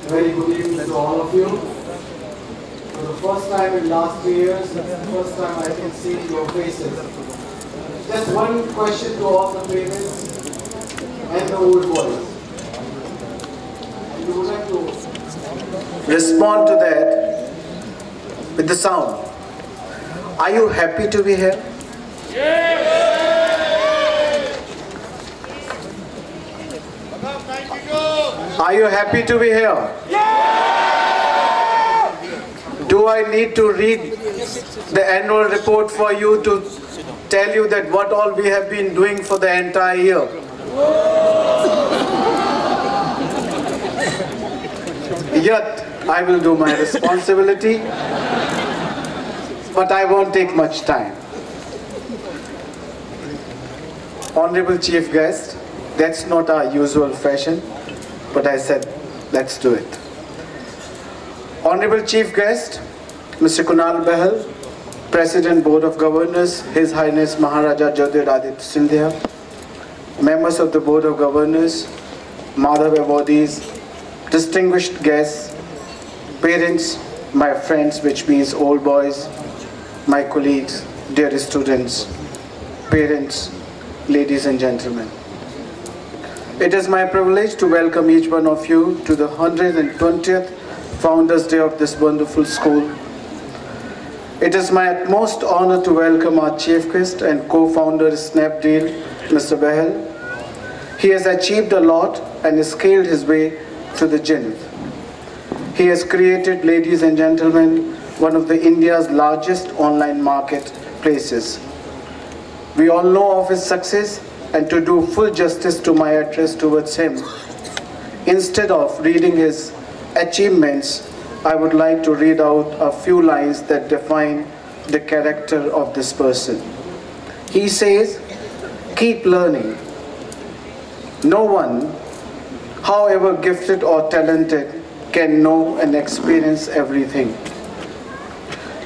Very good evening to all of you. For the first time in last 3 years, it's the first time I can see your faces. Just one question to all the parents and the old boys. You would like to respond to that with the sound. Are you happy to be here? Yes! Are you happy to be here? Yeah! Do I need to read the annual report for you to tell you that what all we have been doing for the entire year? Yet, I will do my responsibility, but I won't take much time. Honorable Chief Guest, that's not our usual fashion, but I said, let's do it. Honorable Chief Guest, Mr. Kunal Bahal, President Board of Governors, His Highness Maharaja Jyotiraditya Scindia, members of the Board of Governors, Madhav awardees, distinguished guests, parents, my friends, which means old boys, my colleagues, dear students, parents, ladies and gentlemen. It is my privilege to welcome each one of you to the 120th Founders Day of this wonderful school. It is my utmost honor to welcome our Chief Guest and co-founder Snapdeal, Mr. Bahal. He has achieved a lot and scaled his way to the zenith. He has created, ladies and gentlemen, one of the India's largest online marketplaces. We all know of his success, and to do full justice to my address towards him, instead of reading his achievements, I would like to read out a few lines that define the character of this person. He says, keep learning. No one, however gifted or talented, can know and experience everything.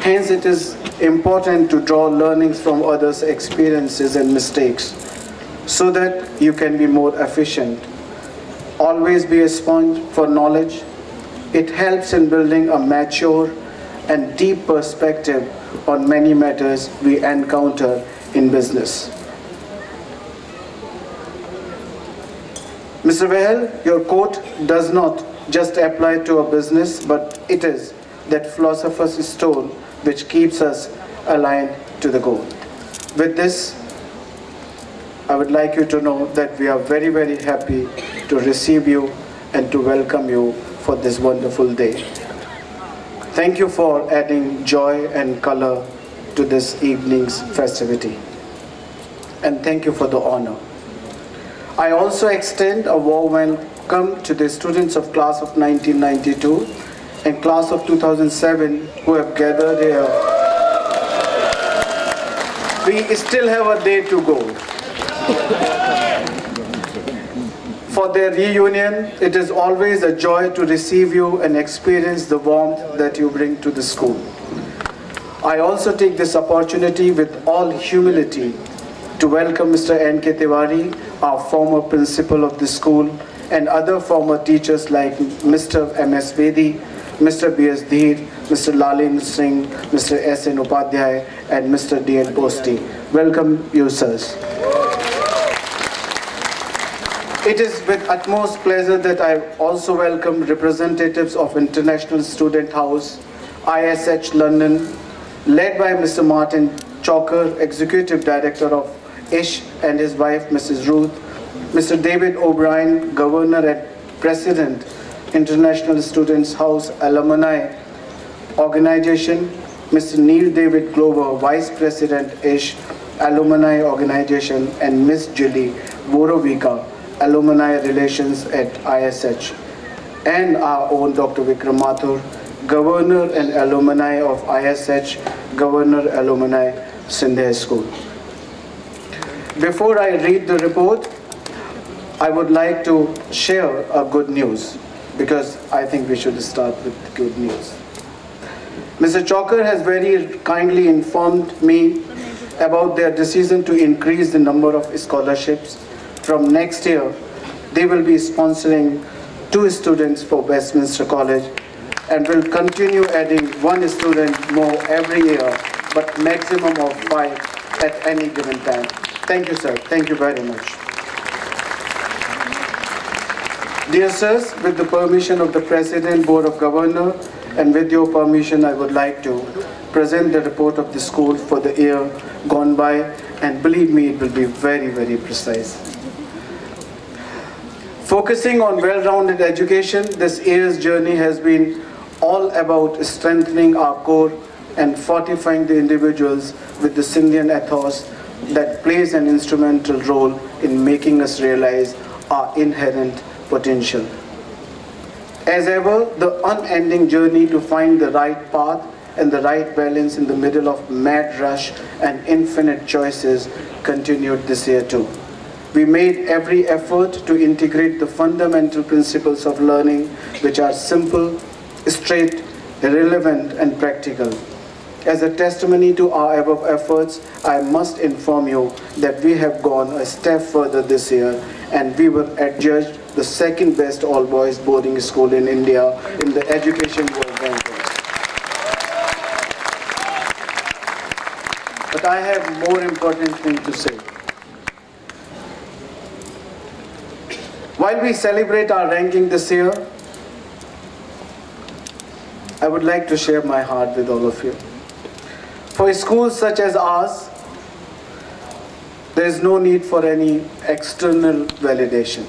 Hence, it is important to draw learnings from others' experiences and mistakes so that you can be more efficient. Always be a sponge for knowledge. It helps in building a mature and deep perspective on many matters we encounter in business. Mr. Bahal, your quote does not just apply to a business, but it is that philosopher's stone which keeps us aligned to the goal. With this, I would like you to know that we are very, very happy to receive you and to welcome you for this wonderful day. Thank you for adding joy and color to this evening's festivity. And thank you for the honor. I also extend a warm welcome to the students of class of 1992 and class of 2007 who have gathered here. We still have a day to go. For their reunion, it is always a joy to receive you and experience the warmth that you bring to the school. I also take this opportunity with all humility to welcome Mr. N.K. Tiwari, our former principal of the school, and other former teachers like Mr. M.S. Bedi, Mr. B.S. Dheer, Mr. Lalin Singh, Mr. S.N. Upadhyay, and Mr. D.N. Posti. Welcome you, sirs. It is with utmost pleasure that I also welcome representatives of International Student House, ISH London, led by Mr. Martin Chalker, Executive Director of ISH, and his wife, Mrs. Ruth, Mr. David O'Brien, Governor and President, International Students House Alumni Organization, Mr. Neil David Glover, Vice President, ISH Alumni Organization, and Ms. Julie Borovica, Alumni Relations at ISH, and our own Dr. Vikram Mathur, Governor and Alumni of ISH, Governor Alumni Scindia School. Before I read the report, I would like to share a good news, because I think we should start with good news. Mr. Chalker has very kindly informed me about their decision to increase the number of scholarships. From next year, they will be sponsoring 2 students for Westminster College, and will continue adding 1 student more every year, but maximum of 5 at any given time. Thank you, sir. Thank you very much. Dear sirs, with the permission of the President, Board of Governors, and with your permission, I would like to present the report of the school for the year gone by, and believe me, it will be very, very precise. Focusing on well-rounded education, this year's journey has been all about strengthening our core and fortifying the individuals with the Scindian ethos that plays an instrumental role in making us realize our inherent potential. As ever, the unending journey to find the right path and the right balance in the middle of mad rush and infinite choices continued this year too. We made every effort to integrate the fundamental principles of learning, which are simple, straight, relevant, and practical. As a testimony to our above efforts, I must inform you that we have gone a step further this year, and we were adjudged the second best all-boys boarding school in India in the Education World Rankings. But I have more important thing to say. While we celebrate our ranking this year, I would like to share my heart with all of you. For schools such as ours, there is no need for any external validation.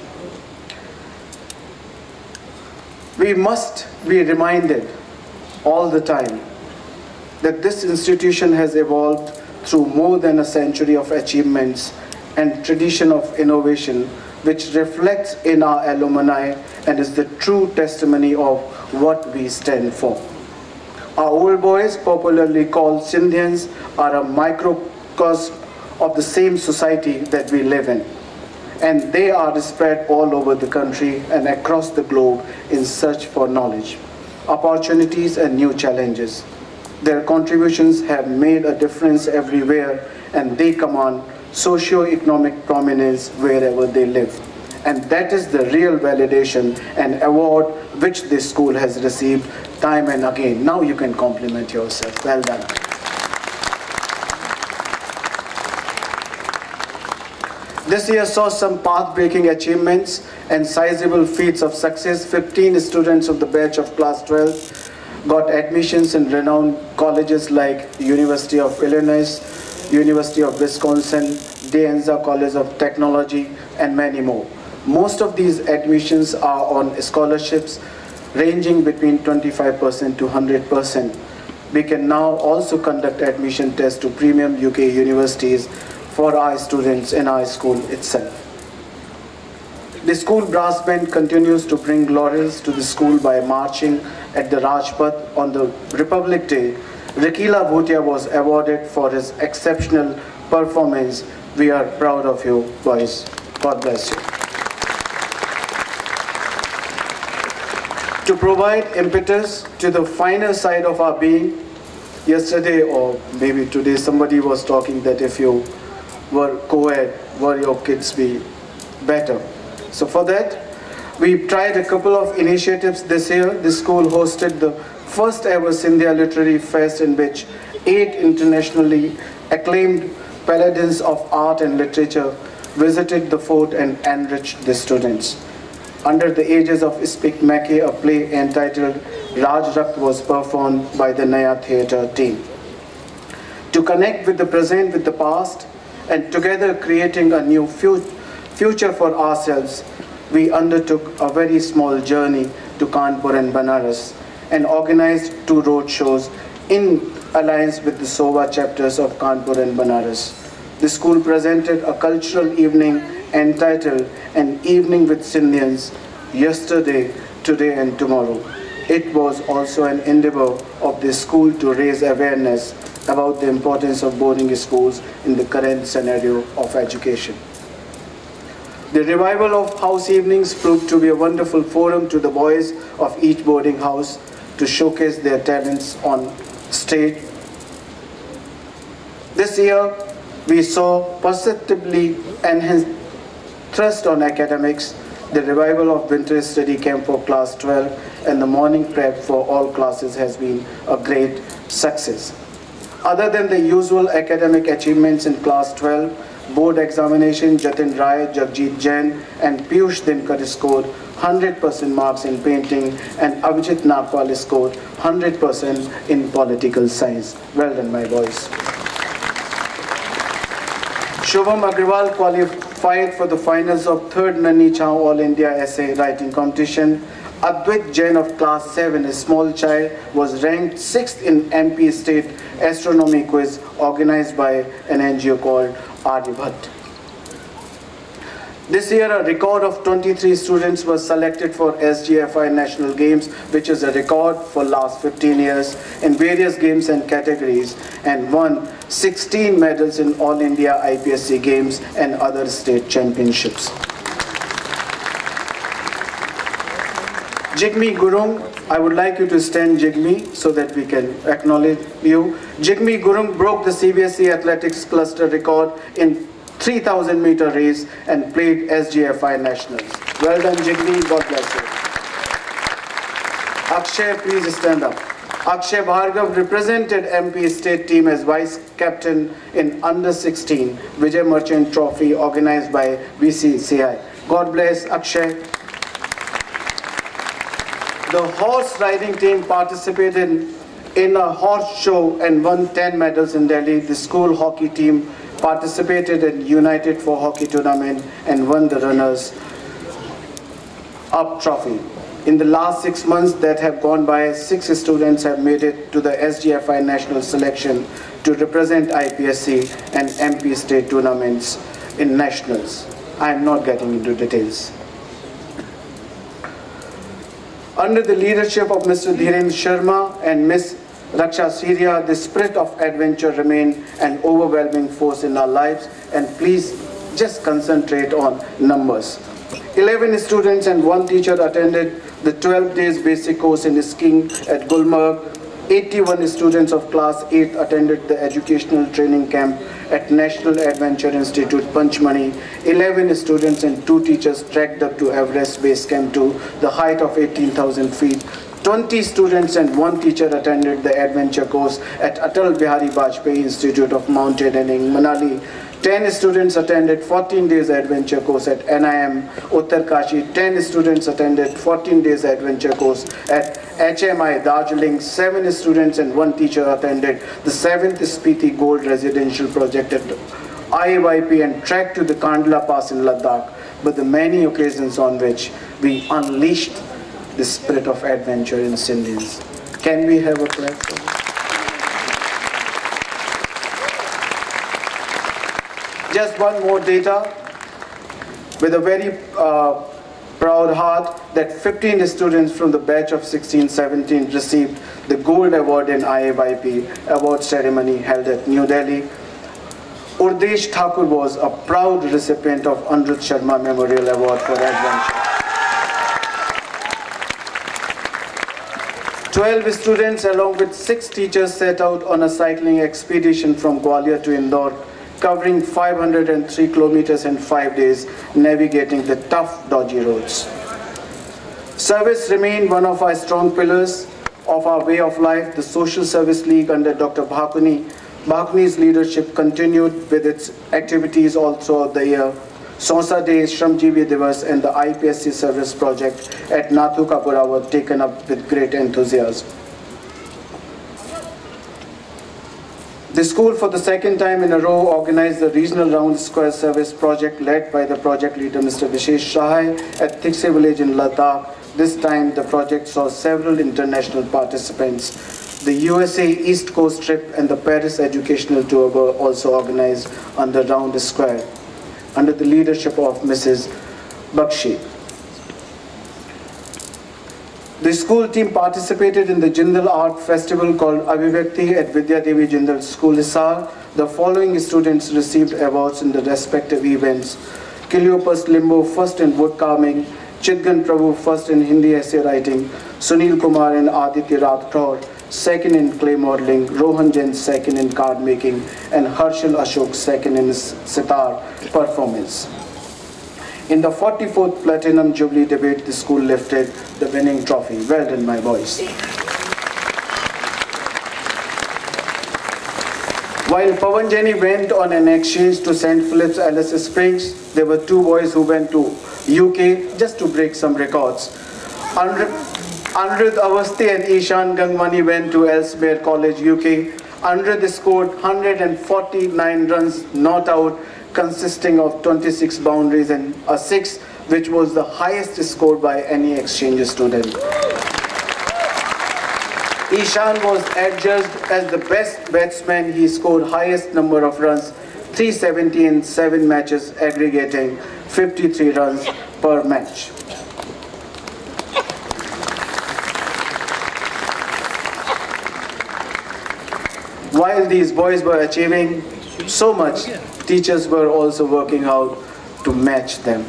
We must be reminded all the time that this institution has evolved through more than a century of achievements and tradition of innovation, which reflects in our alumni and is the true testimony of what we stand for. Our old boys, popularly called Scindians, are a microcosm of the same society that we live in. And they are spread all over the country and across the globe in search for knowledge, opportunities, and new challenges. Their contributions have made a difference everywhere, and they command socio-economic prominence wherever they live. And that is the real validation and award which this school has received time and again. Now you can compliment yourself. Well done. This year saw some path-breaking achievements and sizable feats of success. 15 students of the batch of class 12 got admissions in renowned colleges like University of Illinois, University of Wisconsin, De Anza College of Technology, and many more. Most of these admissions are on scholarships ranging between 25% to 100%. We can now also conduct admission tests to premium UK universities for our students in our school itself. The school brass band continues to bring laurels to the school by marching at the Rajpath on the Republic Day. Rakila Bhutia was awarded for his exceptional performance. We are proud of you, boys. God bless you. To provide impetus to the finer side of our being, yesterday or maybe today somebody was talking that if you were co-ed, will your kids be better? So for that, we tried a couple of initiatives this year. The school hosted the first ever Scindia Literary Fest, in which 8 internationally acclaimed paladins of art and literature visited the fort and enriched the students. Under the aegis of Speak Mackay, a play entitled Raj Rakt was performed by the Naya Theatre team. To connect with the present with the past and together creating a new future for ourselves, we undertook a very small journey to Kanpur and Banaras and organized 2 road shows in alliance with the SOVA chapters of Kanpur and Banaras. The school presented a cultural evening entitled An Evening with Scindians, Yesterday, Today and Tomorrow. It was also an endeavor of the school to raise awareness about the importance of boarding schools in the current scenario of education. The revival of house evenings proved to be a wonderful forum to the boys of each boarding house to showcase their talents on stage. This year, we saw perceptibly enhanced thrust on academics the revival of winter study camp for class 12 and the morning prep for all classes has been a great success. Other than the usual academic achievements in class 12, board examination, Jatin Rai, Jagjit Jain and Piyush Dinkar scored 100% marks in painting and Abhijit Nagpal scored 100% in political science. Well done, my boys. Shubham Agrawal qualified for the finals of 3rd Nanni Chhau All India Essay Writing Competition. Advait Jain of class 7, a small child, was ranked 6th in MP State Astronomy Quiz organized by an NGO called Aryabhat. This year, a record of 23 students was selected for SGFI National Games, which is a record for last 15 years in various games and categories, and won 16 medals in All India IPSC Games and other state championships. Jigme Gurung, I would like you to stand, Jigme, so that we can acknowledge you. Jigme Gurung broke the CBSE Athletics Cluster record in 3,000 meter race and played SGFI Nationals. Well done, Jigme, God bless you. Akshay, please stand up. Akshay Bhargav represented MP state team as vice captain in under 16 Vijay Merchant Trophy organized by BCCI. God bless Akshay. The horse riding team participated in a horse show and won 10 medals in Delhi. The school hockey team participated in United for Hockey tournament and won the runners up trophy. In the last 6 months that have gone by, 6 students have made it to the SGFI national selection to represent IPSC and MP state tournaments in nationals. I am not getting into details. Under the leadership of Mr. Dhiren Sharma and Ms. Raksha Syria, the spirit of adventure remained an overwhelming force in our lives, and please just concentrate on numbers. 11 students and 1 teacher attended the 12 days basic course in skiing at Gulmarg. 81 students of class 8 attended the educational training camp at National Adventure Institute, Panchmani. 11 students and 2 teachers trekked up to Everest Base Camp to the height of 18,000 feet. 20 students and 1 teacher attended the adventure course at Atal Bihari Vajpayee Institute of Mountaineering, Manali. 10 students attended 14 days adventure course at NIM Uttarkashi. 10 students attended 14 days adventure course at HMI Darjeeling. 7 students and 1 teacher attended the 7th Spiti Gold Residential Project at IYP and trekked to the Kandla Pass in Ladakh. But the many occasions on which we unleashed the spirit of adventure in Sindhis. Can we have a clap for this? Just one more data, with a very proud heart that 15 students from the batch of 16-17 received the Gold Award in IAYP award ceremony held at New Delhi. Urdesh Thakur was a proud recipient of Anirudh Sharma Memorial Award for Adventure. 12 students along with 6 teachers set out on a cycling expedition from Gwalior to Indore, covering 503 kilometers in 5 days, navigating the tough, dodgy roads. Service remained one of our strong pillars of our way of life. The Social Service League under Dr. Bhakuni's leadership continued with its activities all throughout the year. Sonsa Day, Shramjeevi Divas and the IPSC service project at Nathukapura were taken up with great enthusiasm. The school for the second time in a row organized the Regional Round Square Service project led by the project leader Mr. Vishesh Sahai at Thikse village in Ladakh. This time the project saw several international participants. The USA East Coast trip and the Paris educational tour were also organized under Round Square under the leadership of Mrs. Bakshi. The school team participated in the Jindal Art Festival called Abhivyakti at Vidya Devi Jindal School, Hisar. The following students received awards in the respective events. Cleopas Limbo, first in wood carving, Chitgan Prabhu, first in Hindi essay writing, Sunil Kumar and Aditya Rathore, second in clay modeling, Rohan Jain, second in card making, and Harshal Ashok, second in sitar performance. In the 44th Platinum Jubilee debate, the school lifted the winning trophy. Well done, my boys. While Pavanjani went on an exchange to St. Philip's, Alice Springs, there were two boys who went to UK just to break some records. Anirudh Awasthi and Ishan Gangwani went to Ellesmere College, UK. Anirudh scored 149 runs not out, consisting of 26 boundaries and a 6, which was the highest scored by any exchange student. Ishan was adjudged as the best batsman. He scored highest number of runs, 370 in 7 matches, aggregating 53 runs per match. While these boys were achieving so much, teachers were also working out to match them.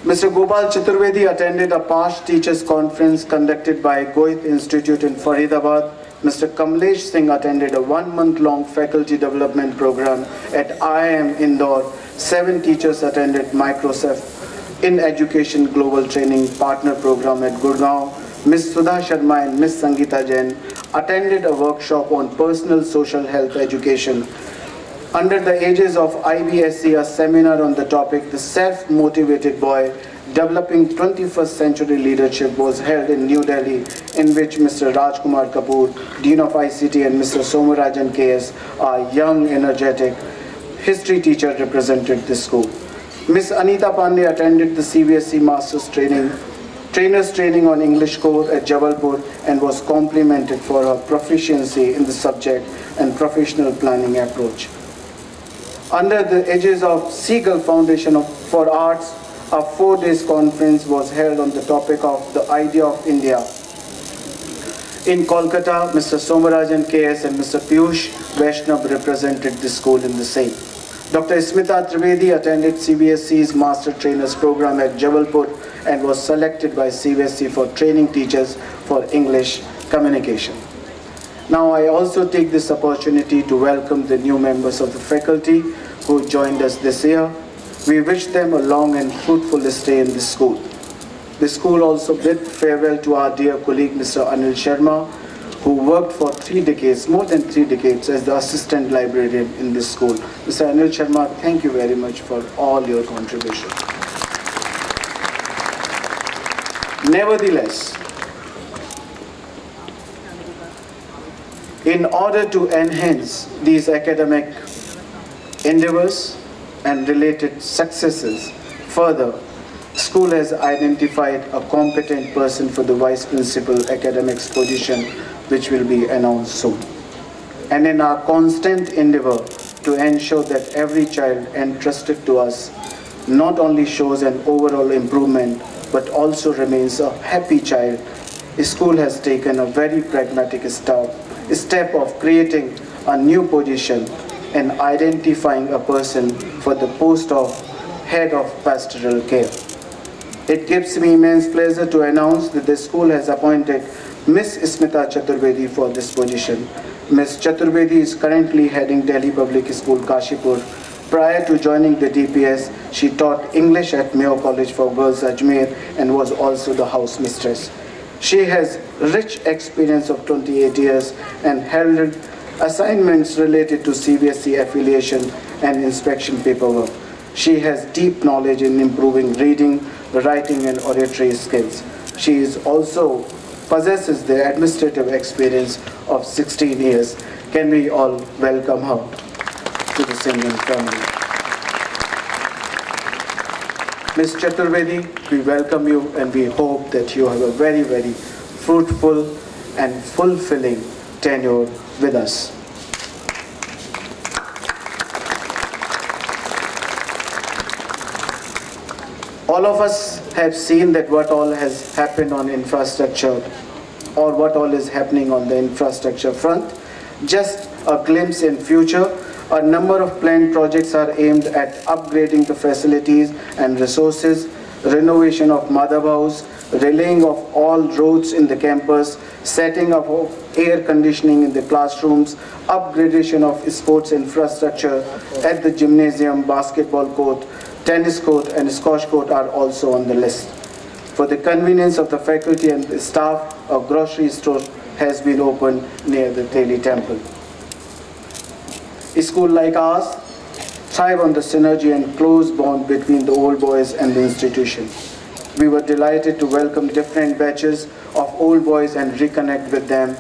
Mr. Gopal Chaturvedi attended a past teachers conference conducted by Goethe Institute in Faridabad. Mr. Kamlesh Singh attended a 1-month-long faculty development program at IIM Indore. 7 teachers attended Microsoft in Education Global Training Partner Program at Gurgaon. Ms. Sudha Sharma and Ms. Sangeeta Jain attended a workshop on personal social health education. Under the aegis of IBSC, a seminar on the topic, The Self-Motivated Boy, Developing 21st Century Leadership, was held in New Delhi, in which Mr. Rajkumar Kapoor, Dean of ICT, and Mr. Somarajan KS, a young, energetic history teacher, represented the school. Ms. Anita Pandey attended the CBSE Masters Trainers Training on English Core at Jabalpur and was complimented for her proficiency in the subject and professional planning approach. Under the aegis of Seagull Foundation for Arts, a 4-day conference was held on the topic of the idea of India. In Kolkata, Mr. Somarajan KS and Mr. Piyush Vaishnav represented the school in the same. Dr. Smita Trivedi attended CBSE's Master Trainers program at Jabalpur and was selected by CBSE for training teachers for English communication. Now I also take this opportunity to welcome the new members of the faculty who joined us this year. We wish them a long and fruitful stay in the school. The school also bid farewell to our dear colleague Mr. Anil Sharma, who worked for 3 decades, more than 3 decades, as the assistant librarian in this school. Mr. Anil Sharma, thank you very much for all your contribution. Nevertheless, in order to enhance these academic endeavors and related successes further, school has identified a competent person for the Vice Principal Academics position, which will be announced soon. And in our constant endeavor to ensure that every child entrusted to us not only shows an overall improvement, but also remains a happy child, the school has taken a very pragmatic step of creating a new position and identifying a person for the post of Head of Pastoral Care. It gives me immense pleasure to announce that the school has appointed Ms. Smita Chaturvedi for this position. Ms. Chaturvedi is currently heading Delhi Public School, Kashipur. Prior to joining the DPS, she taught English at Mayo College for Girls, Ajmer, and was also the house mistress. She has rich experience of 28 years and held assignments related to CBSE affiliation and inspection paperwork. She has deep knowledge in improving reading, writing, and oratory skills. She is also possesses the administrative experience of 16 years. Can we all welcome her to the singing family? Ms. Chaturvedi, we welcome you and we hope that you have a very, very fruitful and fulfilling tenure with us. All of us have seen that what all has happened on infrastructure or what all is happening on the infrastructure front. Just a glimpse in future. A number of planned projects are aimed at upgrading the facilities and resources, renovation of Madhav House, relaying of all roads in the campus, setting up of air conditioning in the classrooms, upgradation of sports infrastructure at the gymnasium, basketball court, Tennis court and squash court are also on the list. For the convenience of the faculty and the staff, a grocery store has been opened near the Delhi temple. A school like ours thrive on the synergy and close bond between the old boys and the institution. We were delighted to welcome different batches of old boys and reconnect with them.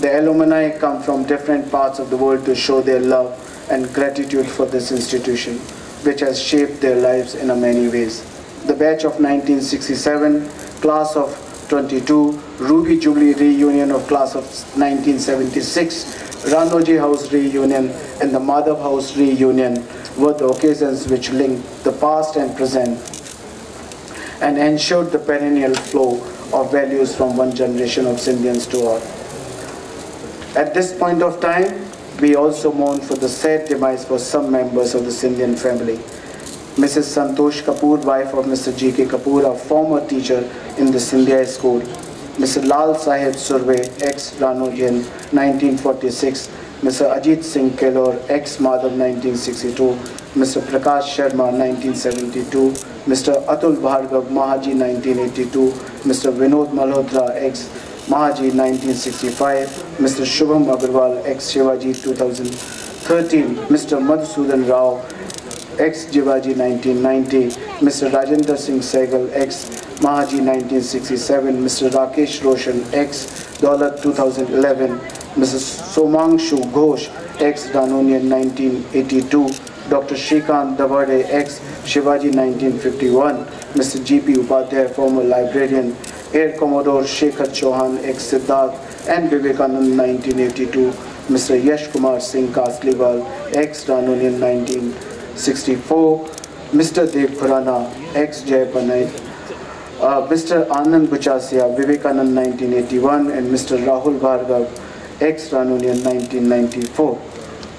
The alumni come from different parts of the world to show their love and gratitude for this institution, which has shaped their lives in many ways. The batch of 1967, class of 22, Ruby Jubilee reunion of class of 1976, Ranoji House reunion and the Madhav House reunion were the occasions which linked the past and present and ensured the perennial flow of values from one generation of Scindians to all. At this point of time, we also mourn for the sad demise for some members of the Scindian family. Mrs. Santosh Kapoor, wife of Mr. G.K. Kapoor, a former teacher in the Scindia school. Mr. Lal Sahib Surve, ex-Ranojian, 1946. Mr. Ajit Singh Kelor, ex-Madhav, 1962. Mr. Prakash Sharma, 1972. Mr. Atul Bhargav, Mahaji, 1982. Mr. Vinod Malhotra, ex-Mahaji, 1965. Mr. Shubham Agarwal, ex-Shivaji, 2013. Mr. Madhusudan Rao, ex-Jivaji, 1990. Mr. Rajendra Singh Sehgal, ex-Mahaji, 1967. Mr. Rakesh Roshan, ex-Daulat, 2011. Mrs. Somangshu Ghosh, ex-Danonian, 1982. Dr. Shrikant Davade, ex-Shivaji, 1951. Mr. G.P. Upadhyay, former librarian. Air Commodore Shekhar Chauhan, ex-Siddharth and Vivekanand, 1982. Mr. Yash Kumar Singh Kasliwal, ex-Danonian, 1964. Mr. Dev Khurana, ex-Jai Panay. Mr. Anand Buchasia, Vivekanand, 1981. And Mr. Rahul Bhargav, ex-Ranunian, 1994.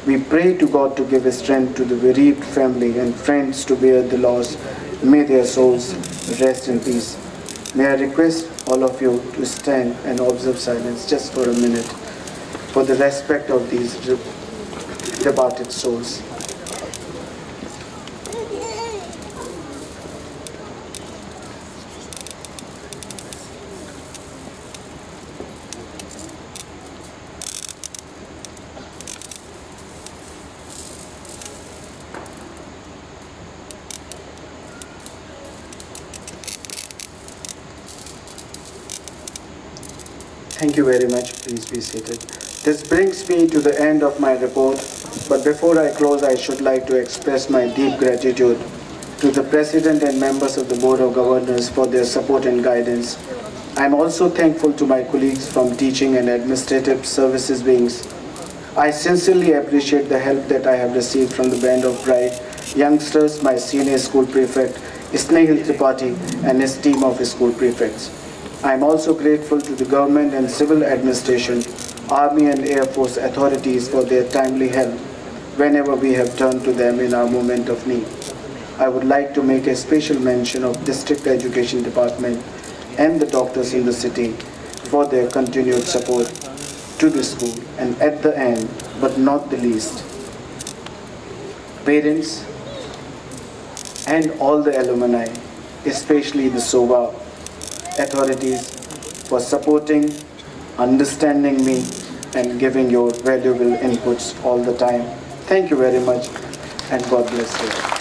We pray to God to give strength to the bereaved family and friends to bear the loss. May their souls rest in peace. May I request all of you to stand and observe silence just for a minute for the respect of these departed souls. Thank you very much. Please be seated. This brings me to the end of my report, but before I close, I should like to express my deep gratitude to the President and members of the Board of Governors for their support and guidance. I am also thankful to my colleagues from teaching and administrative services wings. I sincerely appreciate the help that I have received from the Band of Bright youngsters, my senior school prefect, Snehil Tripathi, and his team of school prefects. I am also grateful to the government and civil administration, Army and Air Force authorities for their timely help whenever we have turned to them in our moment of need. I would like to make a special mention of District Education Department and the doctors in the city for their continued support to the school. And at the end, but not the least, parents and all the alumni, especially the SOBA authorities, for supporting, understanding me, and giving your valuable inputs all the time. Thank you very much, and God bless you.